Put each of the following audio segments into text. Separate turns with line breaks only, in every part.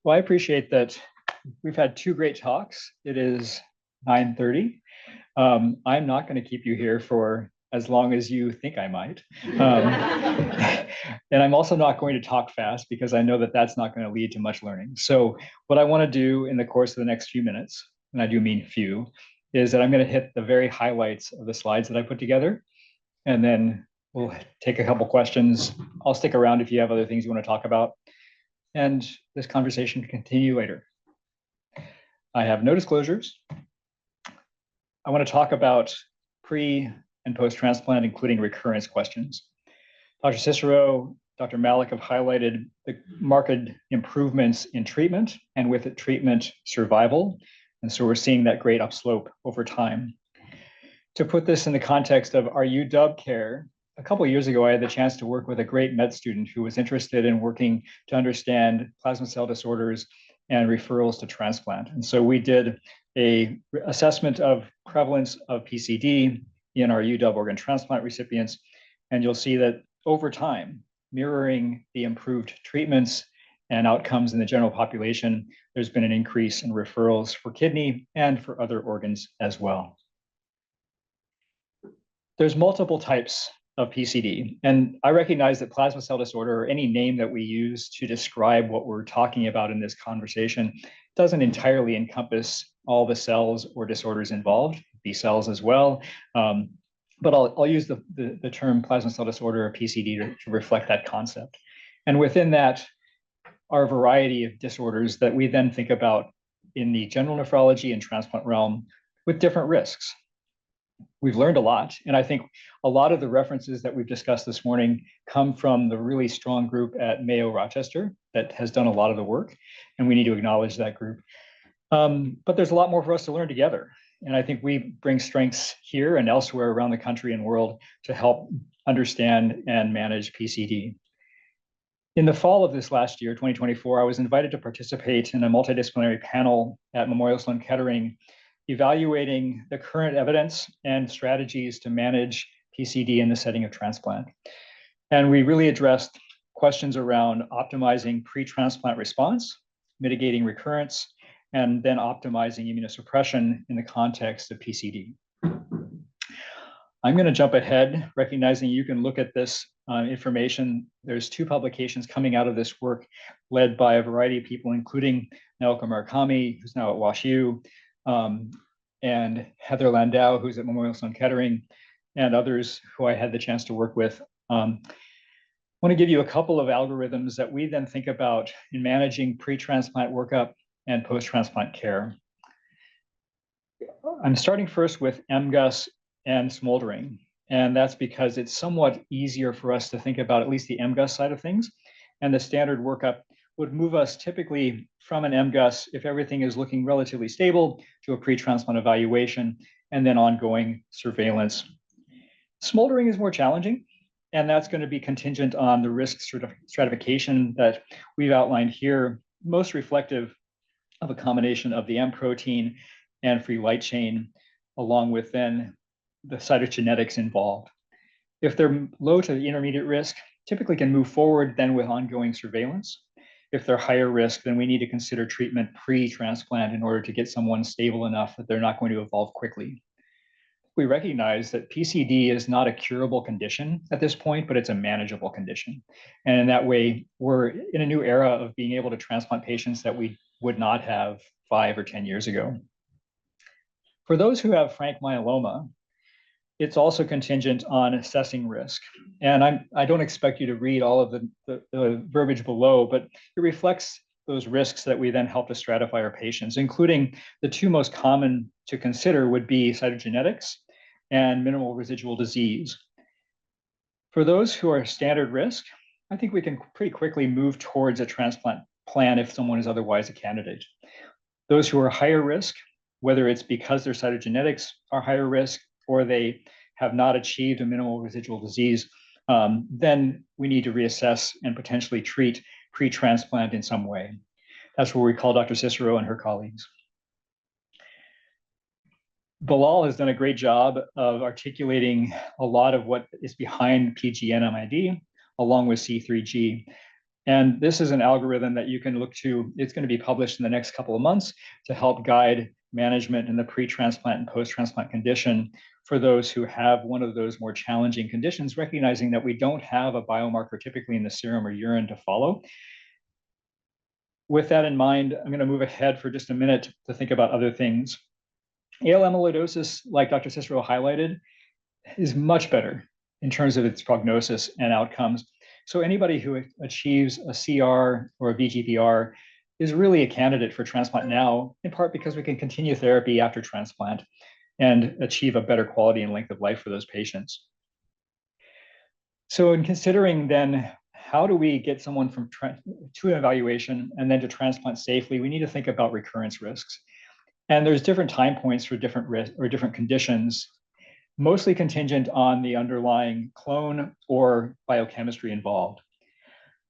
Well, I appreciate that we've had two great talks. It is 9:30. I'm not going to keep you here for as long as you think I might. And I'm also not going to talk fast because I know that that's not going to lead to much learning. So what I want to do in the course of the next few minutes, and I do mean few, is that I'm going to hit the very highlights of the slides that I put together, and then we'll take a couple questions. I'll stick around if you have other things you want to talk about, and this conversation can continue later. I have no disclosures. I want to talk about pre and post-transplant, including recurrence questions. Dr. Cicero, Dr. Malik have highlighted the marked improvements in treatment and with it treatment survival. And so we're seeing that great upslope over time. To put this in the context of our UW care, a couple of years ago, I had the chance to work with a great med student who was interested in working to understand plasma cell disorders and referrals to transplant. And so we did a assessment of prevalence of PCD in our UW organ transplant recipients. And you'll see that over time, mirroring the improved treatments and outcomes in the general population, there's been an increase in referrals for kidney and for other organs as well. There's multiple types of PCD, and I recognize that plasma cell disorder, or any name that we use to describe what we're talking about in this conversation, doesn't entirely encompass all the cells or disorders involved, B cells as well. But I'll use the term plasma cell disorder, or PCD, to reflect that concept. And within that are a variety of disorders that we then think about in the general nephrology and transplant realm with different risks. We've learned a lot, and I think a lot of the references that we've discussed this morning come from the really strong group at Mayo Rochester that has done a lot of the work, and we need to acknowledge that group. But there's a lot more for us to learn together, and I think we bring strengths here and elsewhere around the country and world to help understand and manage PCD. In the fall of this last year, 2024, I was invited to participate in a multidisciplinary panel at Memorial Sloan Kettering evaluating the current evidence and strategies to manage PCD in the setting of transplant. And we really addressed questions around optimizing pre-transplant response, mitigating recurrence, and then optimizing immunosuppression in the context of PCD. I'm going to jump ahead, recognizing you can look at this information. There's two publications coming out of this work led by a variety of people, including Naoka Murakami, who's now at WashU, and Heather Landau, who's at Memorial Sloan Kettering, and others who I had the chance to work with. I want to give you a couple of algorithms that we then think about in managing pre-transplant workup and post-transplant care. I'm starting first with MGUS and smoldering, and that's because it's somewhat easier for us to think about at least the MGUS side of things, and the standard workup would move us typically from an MGUS, if everything is looking relatively stable, to a pre-transplant evaluation, and then ongoing surveillance. Smoldering is more challenging, and that's going to be contingent on the risk stratification that we've outlined here, most reflective of a combination of the M protein and free light chain, along with then the cytogenetics involved. If they're low to the intermediate risk, typically can move forward then with ongoing surveillance. If they're higher risk, then we need to consider treatment pre-transplant in order to get someone stable enough that they're not going to evolve quickly. We recognize that PCD is not a curable condition at this point, but it's a manageable condition. And in that way, we're in a new era of being able to transplant patients that we would not have 5 or 10 years ago. For those who have frank myeloma, it's also contingent on assessing risk. And I don't expect you to read all of the verbiage below, but it reflects those risks that we then help to stratify our patients, including the two most common to consider would be cytogenetics and minimal residual disease. For those who are standard risk, I think we can pretty quickly move towards a transplant plan if someone is otherwise a candidate. Those who are higher risk, whether it's because their cytogenetics are higher risk or they have not achieved a minimal residual disease, then we need to reassess and potentially treat pre-transplant in some way. That's where we call Dr. Cicero and her colleagues. Bilal has done a great job of articulating a lot of what is behind PGN-MID, along with C3G. And this is an algorithm that you can look to. It's going to be published in the next couple of months to help guide management in the pre-transplant and post-transplant condition for those who have one of those more challenging conditions, recognizing that we don't have a biomarker typically in the serum or urine to follow. With that in mind, I'm going to move ahead for just a minute to think about other things. AL amyloidosis, like Dr. Cicero highlighted, is much better in terms of its prognosis and outcomes. So anybody who achieves a CR or a VGPR is really a candidate for transplant now, in part because we can continue therapy after transplant and achieve a better quality and length of life for those patients. So in considering then, how do we get someone from to an evaluation and then to transplant safely, we need to think about recurrence risks. And there's different time points for different risks or different conditions, mostly contingent on the underlying clone or biochemistry involved.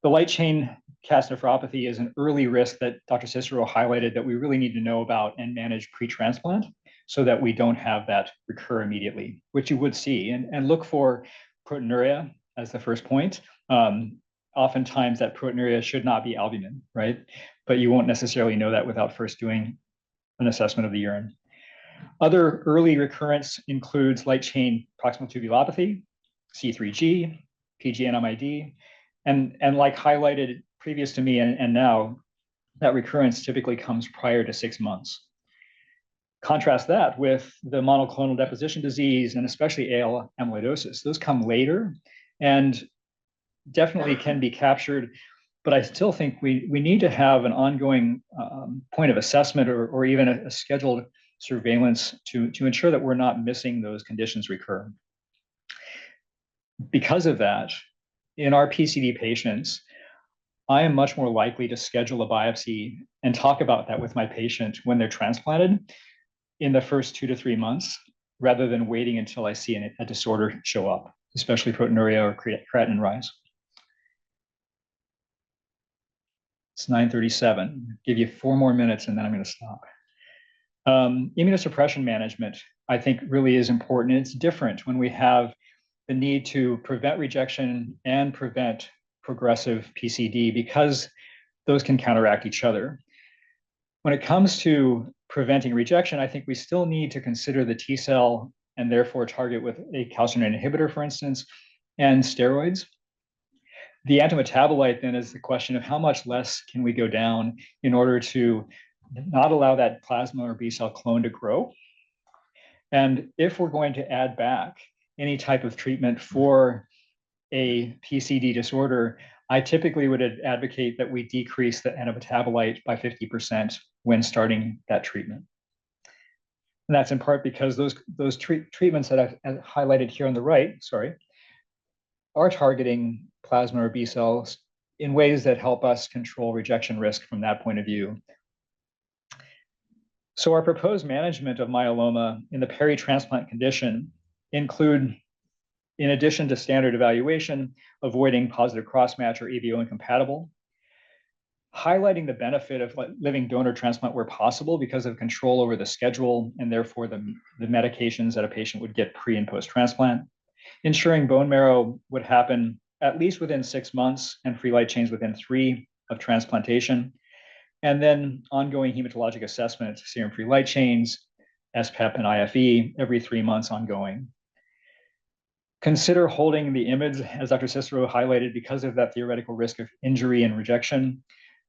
The light chain cast nephropathy is an early risk that Dr. Cicero highlighted that we really need to know about and manage pre-transplant so that we don't have that recur immediately, which you would see. And look for proteinuria as the first point. Oftentimes that proteinuria should not be albumin, right? But you won't necessarily know that without first doing an assessment of the urine. Other early recurrence includes light chain proximal tubulopathy, C3G, PGNMID, and like highlighted previous to me and now, that recurrence typically comes prior to 6 months. Contrast that with the monoclonal deposition disease and especially AL amyloidosis. Those come later and definitely can be captured, but I still think we need to have an ongoing point of assessment or even a scheduled surveillance to ensure that we're not missing those conditions recur. Because of that, in our PCD patients, I am much more likely to schedule a biopsy and talk about that with my patient when they're transplanted in the first 2 to 3 months, rather than waiting until I see a disorder show up, especially proteinuria or creatinine rise. It's 9:37. Give you 4 more minutes and then I'm going to stop. Immunosuppression management, I think, really is important. It's different when we have the need to prevent rejection and prevent progressive PCD because those can counteract each other. When it comes to preventing rejection, I think we still need to consider the T cell and therefore target with a calcineurin inhibitor, for instance, and steroids. The antimetabolite then is the question of how much less can we go down in order to not allow that plasma or B cell clone to grow. And if we're going to add back any type of treatment for a PCD disorder, I typically would advocate that we decrease the antimetabolite by 50% when starting that treatment. And that's in part because those treatments that I've highlighted here on the right, are targeting plasma or B cells in ways that help us control rejection risk from that point of view. So our proposed management of myeloma in the peri-transplant condition include, in addition to standard evaluation, avoiding positive cross-match or AVO incompatible, highlighting the benefit of living donor transplant where possible because of control over the schedule and therefore the medications that a patient would get pre and post-transplant, ensuring bone marrow would happen at least within 6 months and free light chains within 3 of transplantation, and then ongoing hematologic assessment, serum free light chains, SPEP and IFE every 3 months ongoing. Consider holding the image, as Dr. Cicero highlighted, because of that theoretical risk of injury and rejection,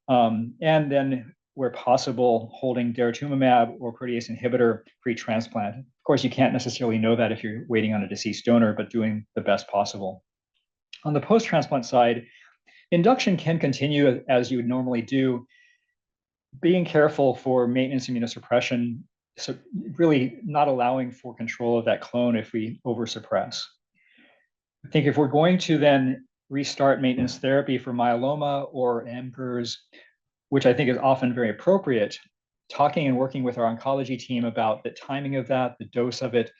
and then where possible, holding daratumumab or protease inhibitor pre-transplant. Of course, you can't necessarily know that if you're waiting on a deceased donor, but doing the best possible. On the post-transplant side, induction can continue as you would normally do, being careful for maintenance immunosuppression, so really not allowing for control of that clone if we oversuppress. I think if we're going to then restart maintenance therapy for myeloma or MPERS, which I think is often very appropriate, talking and working with our oncology team about the timing of that, the dose of it,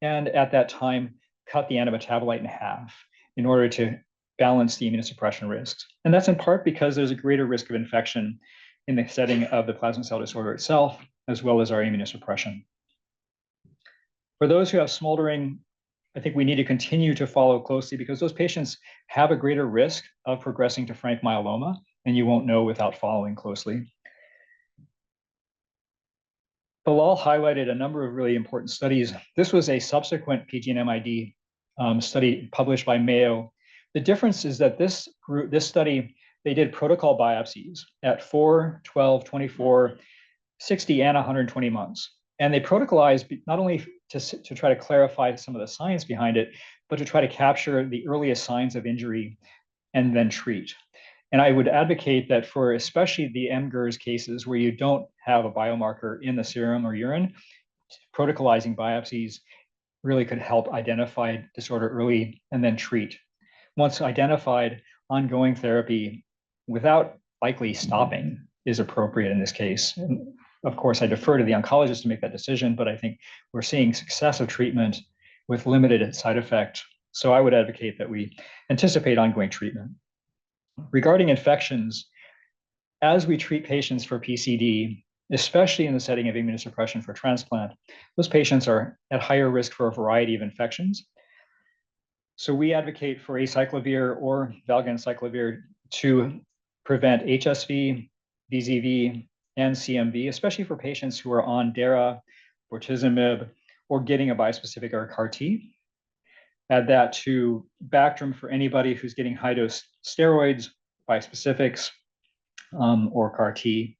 and at that time, cut the antimetabolite in half in order to balance the immunosuppression risks. And that's in part because there's a greater risk of infection in the setting of the plasma cell disorder itself, as well as our immunosuppression. For those who have smoldering I think we need to continue to follow closely because those patients have a greater risk of progressing to frank myeloma, and you won't know without following closely. Bilal highlighted a number of really important studies. This was a subsequent PGN-MID study published by Mayo. The difference is that this study, they did protocol biopsies at 4, 12, 24, 60, and 120 months. And they protocolized not only to try to clarify some of the science behind it, but to try to capture the earliest signs of injury and then treat. And I would advocate that for especially the MGERS cases where you don't have a biomarker in the serum or urine, protocolizing biopsies really could help identify disorder early and then treat. Once identified, ongoing therapy without likely stopping is appropriate in this case. And of course, I defer to the oncologist to make that decision, but I think we're seeing successive treatment with limited side effect. So I would advocate that we anticipate ongoing treatment. Regarding infections, as we treat patients for PCD, especially in the setting of immunosuppression for transplant, those patients are at higher risk for a variety of infections. So we advocate for acyclovir or valganciclovir to prevent HSV, VZV, and CMV, especially for patients who are on DARA, bortezomib, or getting a bispecific or CAR T. Add that to Bactrim for anybody who's getting high-dose steroids, bispecifics, or CAR T.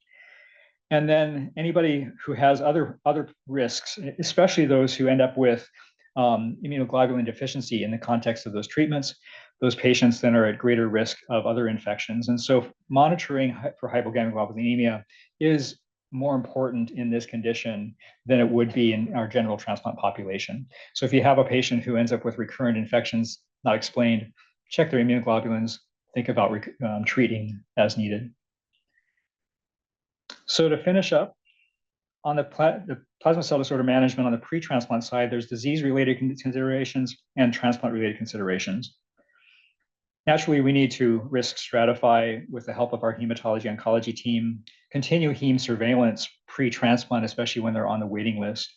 And then anybody who has other risks, especially those who end up with immunoglobulin deficiency in the context of those treatments, those patients then are at greater risk of other infections. And so monitoring for hypogammaglobulinemia is more important in this condition than it would be in our general transplant population. So if you have a patient who ends up with recurrent infections not explained, check their immunoglobulins, think about treating as needed. So to finish up, on the plasma cell disorder management on the pre-transplant side, there's disease-related considerations and transplant-related considerations. Naturally, we need to risk stratify with the help of our hematology oncology team, continue heme surveillance pre-transplant, especially when they're on the waiting list,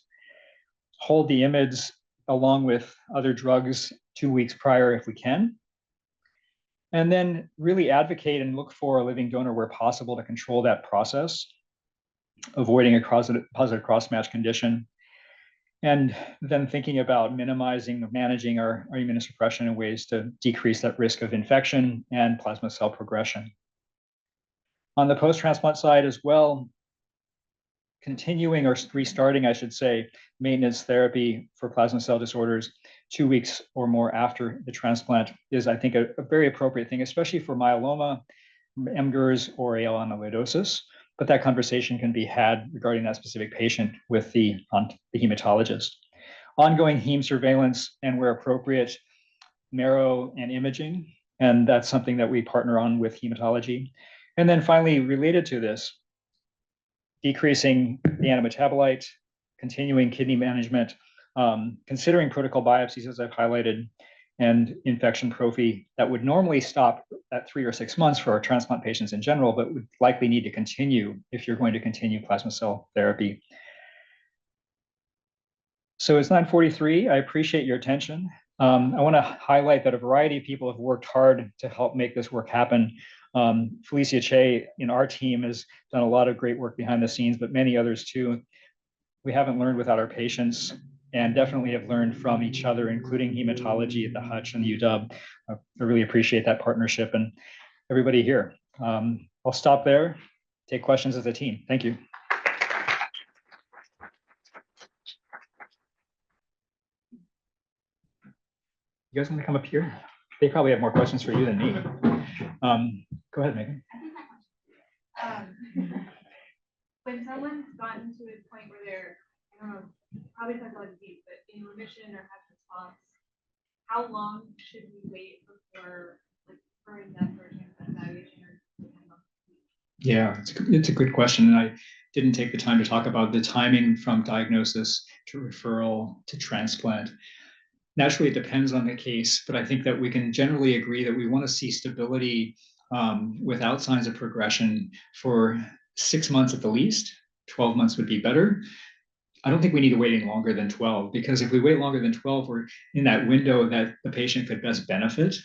hold the IMiDs along with other drugs 2 weeks prior if we can, and then really advocate and look for a living donor where possible to control that process, avoiding a positive cross-match condition, and then thinking about minimizing, managing our immunosuppression in ways to decrease that risk of infection and plasma cell progression. On the post-transplant side as well, continuing or restarting, I should say, maintenance therapy for plasma cell disorders 2 weeks or more after the transplant is, I think, a very appropriate thing, especially for myeloma, MGERS, or AL amyloidosis. But that conversation can be had regarding that specific patient with the hematologist. Ongoing heme surveillance and, where appropriate, marrow and imaging, and that's something that we partner on with hematology. And then finally, related to this, decreasing the antimetabolite, continuing kidney management, considering protocol biopsies, as I've highlighted, and infection prophy that would normally stop at 3 or 6 months for our transplant patients in general, but would likely need to continue if you're going to continue plasma cell therapy. So it's 9:43. I appreciate your attention. I want to highlight that a variety of people have worked hard to help make this work happen. Felicia Che in our team has done a lot of great work behind the scenes, but many others too. We haven't learned without our patients, and definitely have learned from each other, including hematology at the Hutch and the UW. I really appreciate that partnership and everybody here. I'll stop there, take questions as a team. Thank you. You guys want to come up here? They probably have more questions for you than me. Go ahead, Megan.
When someone's gotten to a point where they're, I don't know, probably depends on disease, but in remission or has response, how long should we wait before referring them for a transplant evaluation or?
Yeah, it's a good question, and I didn't take the time to talk about the timing from diagnosis to referral to transplant. Naturally, it depends on the case, but I think that we can generally agree that we want to see stability without signs of progression for 6 months at the least. 12 months would be better. I don't think we need to wait any longer than 12, because if we wait longer than 12, we're in that window that the patient could best benefit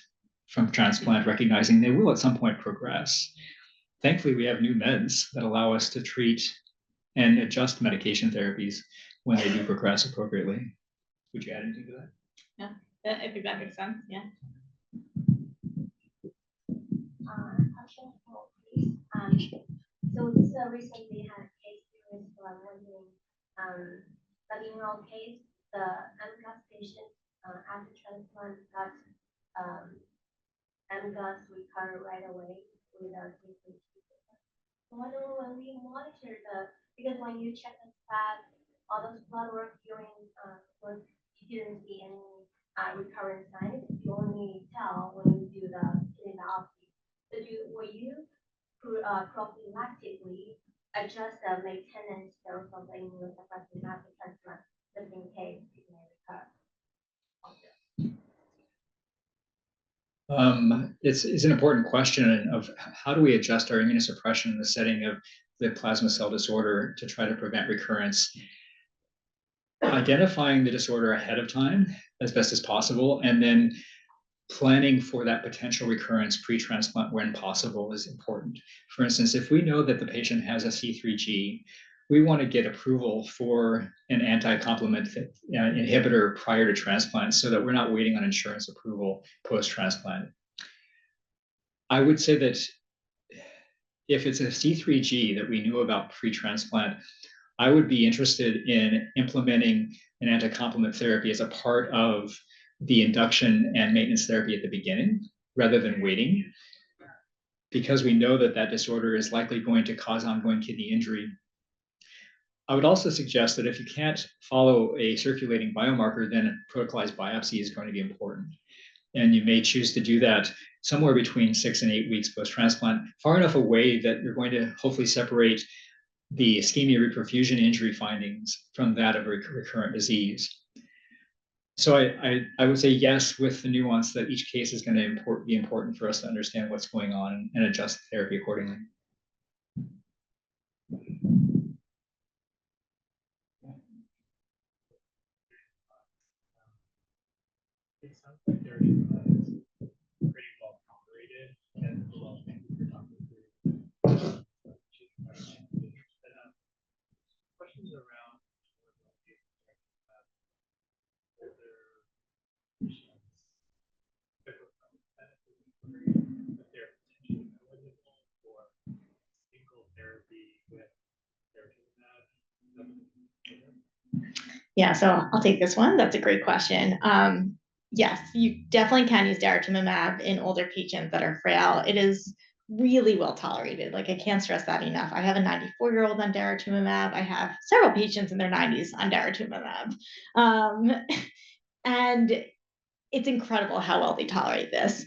from transplant, recognizing they will at some point progress. Thankfully, we have new meds that allow us to treat and adjust medication therapies when they do progress appropriately. Would you add anything to that?
Yeah, I think that makes sense. Yeah.
Question for please. So this recently had a case series, so I'm wondering, but in our case, the MGUS patient after transplant got MGUS recover right away without taking treatment. So when we monitor because when you check the stats, all those blood work during you didn't see any recurrent signs. You only tell when you do the kidney biopsy. So were you prophylactically adjust the maintenance dose of the immunosuppressant after transplant, just in case it may recur?
It's an important question of how do we adjust our immunosuppression in the setting of the plasma cell disorder to try to prevent recurrence. Identifying the disorder ahead of time as best as possible, and then planning for that potential recurrence pre-transplant when possible is important. For instance, if we know that the patient has a C3G, we want to get approval for an anti-complement inhibitor prior to transplant so that we're not waiting on insurance approval post-transplant. I would say that if it's a C3G that we knew about pre-transplant, I would be interested in implementing an anti-complement therapy as a part of the induction and maintenance therapy at the beginning, rather than waiting, because we know that that disorder is likely going to cause ongoing kidney injury. I would also suggest that if you can't follow a circulating biomarker, then protocolized biopsy is going to be important. And you may choose to do that somewhere between 6 and 8 weeks post-transplant, far enough away that you're going to hopefully separate the ischemia reperfusion injury findings from that of recurrent disease. So I would say yes, with the nuance that each case is going to be important for us to understand what's going on and adjust the therapy accordingly.
It sounds like they're pretty well tolerated and well questions around if they're potentially eligible for single therapy with
Yeah, so I'll take this one. That's a great question. Yes, you definitely can use daratumumab in older patients that are frail. It is really well tolerated. Like, I can't stress that enough. I have a 94-year-old on daratumumab. I have several patients in their 90s on daratumumab. And it's incredible how well they tolerate this.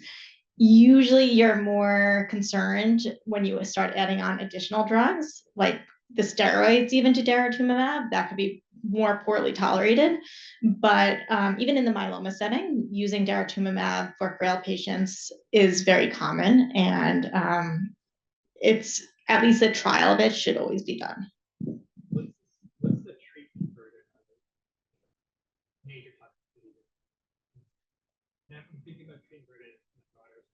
Usually you're more concerned when you start adding on additional drugs, like the steroids, even to daratumumab, that could be more poorly tolerated. But even in the myeloma setting, using daratumumab for frail patients is very common, and it's at least a trial of it should always be done.
What's the treatment burden of major toxicity? Now, I'm thinking about treatment burden in the broader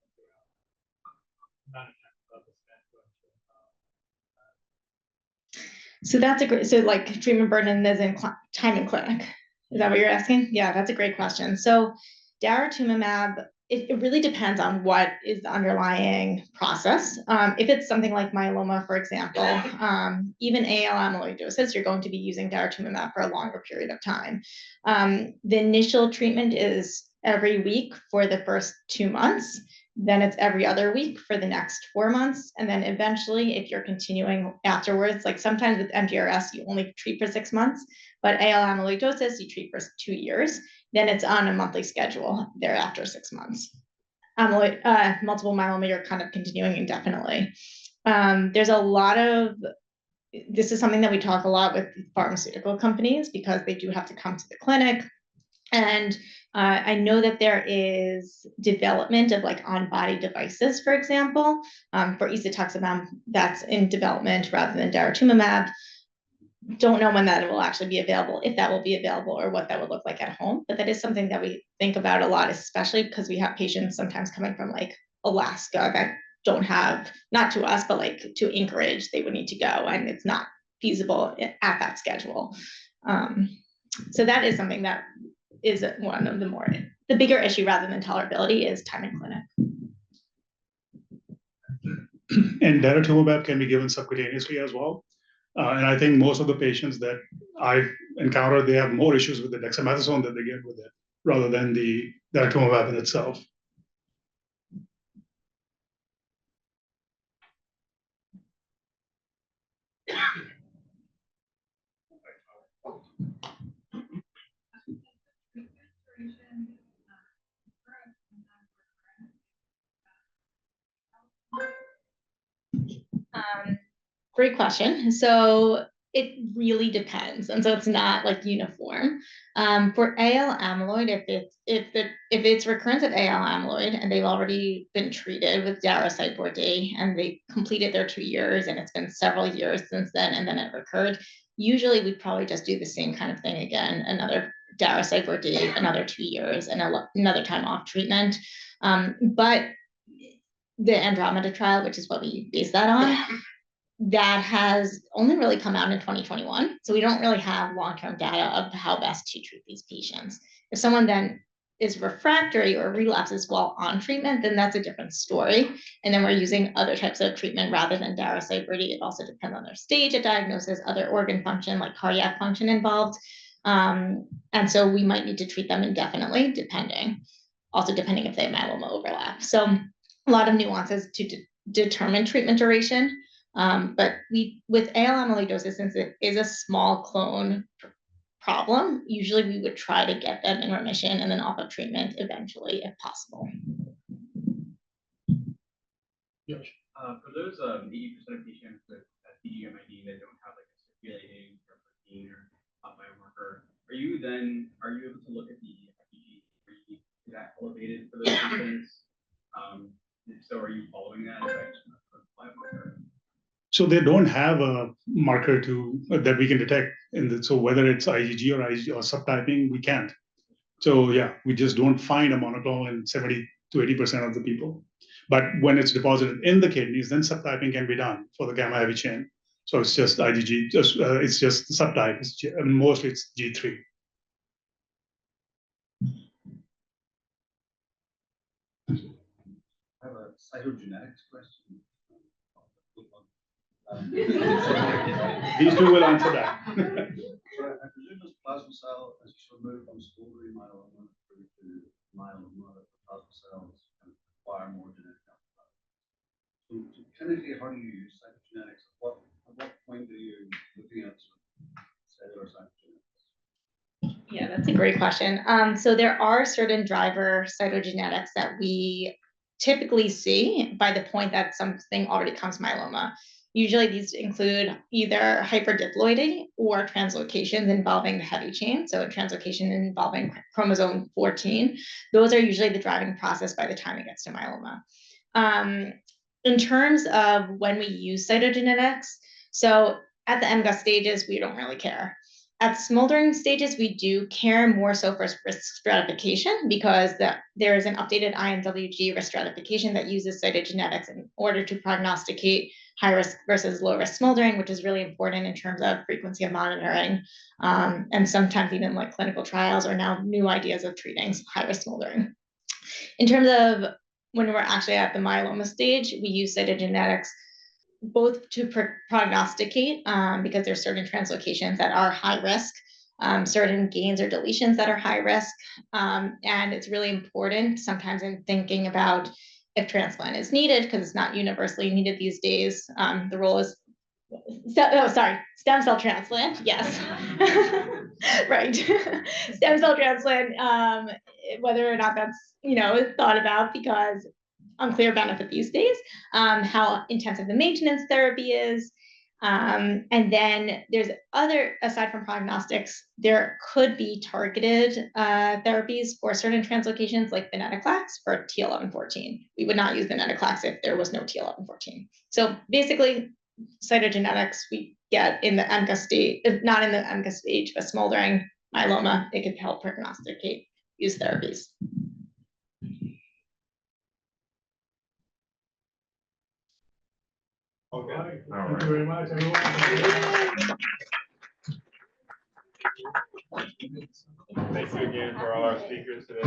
amount of time above the spent going to
So that's a great, so like treatment burden is in time in clinic. Is that what you're asking? Yeah, that's a great question. So daratumumab, it really depends on what is the underlying process. If it's something like myeloma, for example, even AL amyloidosis, you're going to be using daratumumab for a longer period of time. The initial treatment is every week for the first 2 months. Then it's every other week for the next 4 months. And then eventually, if you're continuing afterwards, like sometimes with MDRS, you only treat for 6 months, but AL amyloidosis, you treat for 2 years. Then it's on a monthly schedule thereafter 6 months. Multiple myeloma, you're kind of continuing indefinitely. There's a lot of, this is something that we talk a lot with pharmaceutical companies because they do have to come to the clinic. And I know that there is development of like on-body devices, for example, for isatuximab that's in development rather than daratumumab. don't know when that will actually be available, if that will be available, or what that would look like at home. But that is something that we think about a lot, especially because we have patients sometimes coming from like Alaska that don't have, not to us, but like to Anchorage, they would need to go, and it's not feasible at that schedule. So that is something that is one of the bigger issue rather than tolerability is time in clinic.
And daratumumab can be given subcutaneously as well. And I think most of the patients that I've encountered, they have more issues with the dexamethasone that they get with it rather than the daratumumab in itself.
Great question. So it really depends, and so it's not like uniform. For AL amyloid, if it's recurrence of AL amyloid and they've already been treated with Dara-Cyborg-D and they completed their 2 years and it's been several years since then and then it recurred, usually we probably just do the same kind of thing again, another Dara-Cyborg-D, another 2 years, and another time off treatment. But the Andromeda trial, which is what we base that on, that has only really come out in 2021. So we don't really have long-term data of how best to treat these patients. If someone then is refractory or relapses while on treatment, then that's a different story. And then we're using other types of treatment rather than Dara-Cyborg-D. It also depends on their stage of diagnosis, other organ function, like cardiac function involved. And so we might need to treat them indefinitely, depending if they have myeloma overlap. So a lot of nuances to determine treatment duration. But with AL amyloidosis, since it is a small clone problem, usually we would try to get them in remission and then off of treatment eventually, if possible.
Yes.
For those 80% of patients with TGMID that don't have like a circulating or protein or biomarker, are you able to look at the FDG3? Is that elevated for those patients? So are you following that? Is that just a biomarker?
So they don't have a marker that we can detect so whether it's IgG or subtyping, we can't. So yeah, we just don't find a monoclonal in 70 to 80% of the people. But when it's deposited in the kidneys, then subtyping can be done for the gamma heavy chain. So it's just IgG, it's just the subtype. Mostly it's G3.
I have a cytogenetics question.
These two will answer that.
So I presume this plasma cell is removed from smoldering myeloma through to myeloma. The plasma cells kind of require more genetic apparatus. So clinically, how do you use cytogenetics? At what point are you looking at cellular cytogenetics?
Yeah, that's a great question. So there are certain driver cytogenetics that we typically see by the point that something already becomes myeloma. Usually these include either hyperdiploidy or translocations involving the heavy chain. So a translocation involving chromosome 14. Those are usually the driving process by the time it gets to myeloma. In terms of when we use cytogenetics, so at the MGUS stages, we don't really care. At smoldering stages, we do care more so for risk stratification because there is an updated IMWG risk stratification that uses cytogenetics in order to prognosticate high risk versus low risk smoldering, which is really important in terms of frequency of monitoring, and sometimes even like clinical trials or now new ideas of treating high risk smoldering. In terms of when we're actually at the myeloma stage, we use cytogenetics both to prognosticate because there's certain translocations that are high risk, certain gains or deletions that are high risk. And it's really important sometimes in thinking about if transplant is needed, because it's not universally needed these days. The role is, stem cell transplant, yes. Right. Stem cell transplant, whether or not that's, thought about because unclear benefit these days, how intensive the maintenance therapy is. And then there's aside from prognostics, there could be targeted therapies for certain translocations like venetoclax for T1114. We would not use venetoclax if there was no T1114. So basically, cytogenetics we get in the MGUS stage, not in the MGUS stage, but smoldering myeloma, it could help prognosticate use therapies.
Okay,
All
thank you very much, everyone.
Thank you again for all our speakers today.